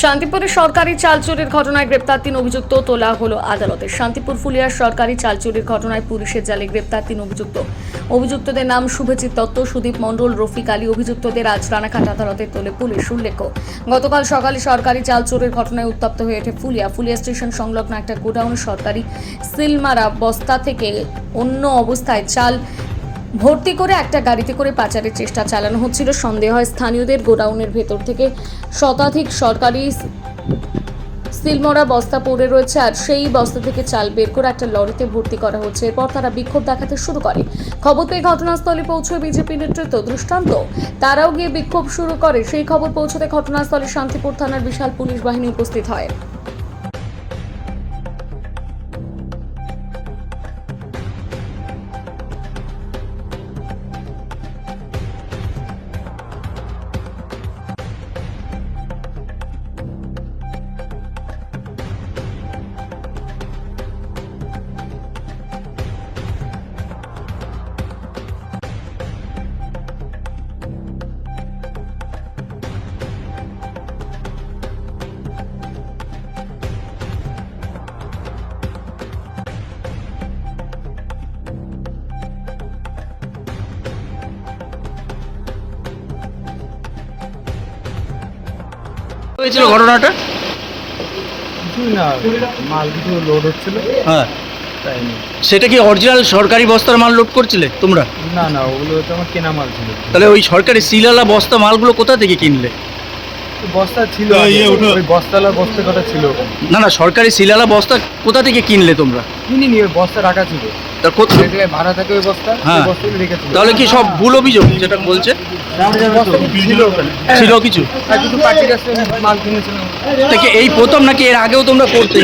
শান্তিপুরে সরকারি চাল চুরির ঘটনায় গ্রেপ্তার 3 অভিযুক্ত তোলা হলো আদালতে। শান্তিপুর ফুলিয়ার সরকারি চাল চুরির ঘটনায় পুলিশের জালে গ্রেপ্তার 3 অভিযুক্ত। অভিযুক্তদের নাম শুভজিৎ দত্ত, সুদীপ মণ্ডল, রফিক আলী। অভিযুক্তদের আজ রানাঘাট আদালতে তোলে পুলিশ। উল্লেখ্য, গতকাল সকালে সরকারি চাল চুরির ঘটনায় উত্তপ্ত হয়ে ওঠে ফুলিয়া স্টেশন সংলগ্ন একটা গোডাউন। সরকারি সিলমারা বস্তা থেকে অন্য অবস্থায় চাল ভর্তি করে একটা গাড়িতে করে পাচারের চেষ্টা চালানো হচ্ছিল। সন্দেহ হয় স্থানীয়দের গোডাউনের ভেতর থেকে শতাধিক সরকারি সিলমরা বস্তা পড়ে রয়েছে, আর সেই বস্তা থেকে চাল বের করে একটা লরিতে ভর্তি করা হচ্ছে। এরপর তারা বিক্ষোভ দেখাতে শুরু করে। খবর পেয়ে ঘটনাস্থলে পৌঁছয় বিজেপি নেতৃত্ব। দৃষ্টান্ত, তারাও গিয়ে বিক্ষোভ শুরু করে। সেই খবর পৌঁছতে ঘটনাস্থলে শান্তিপুর থানার বিশাল পুলিশ বাহিনী উপস্থিত হয়। হয়েছিল ঘটনাটা? কিছুই না, মাল কিছু লোড হচ্ছিল। হ্যাঁ, তাই না? সেটা কি অরিজিনাল সরকারি বস্তার মাল লোড করছিলে তোমরা? না না, ওগুলো তো আমার কেনা মাল ছিল। তাহলে ওই সরকারি সিলালা বস্তা মালগুলো কোথা থেকে কিনলে? বস্তা ছিল আগে, ওই বস্তালা বস্তা কটা ছিল ওখানে। না না, সরকারি সিলালা বস্তা কোথা থেকে কিনলে তোমরা? কিনিনি, ওই বস্তা রাখা ছিল। তা কোথা? যে জায়গায় ভাড়া থাকে ওই বস্তা, হ্যাঁ। ওই বস্তাগুলো রেখেছিল। তাহলে কি সব ভুল অভিযোগ যেটা বলছে? বস্তা ছিল ওখানে, ছিল কিছু? আর কিছু পার্টির কাছে মাল কিনেছিলাম। তা কি এই প্রথম নাকি এর আগেও তোমরা করতে?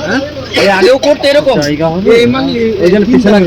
হ্যাঁ, এর আগেও করতে এরকম? এই মাল এই জন্য পিছনে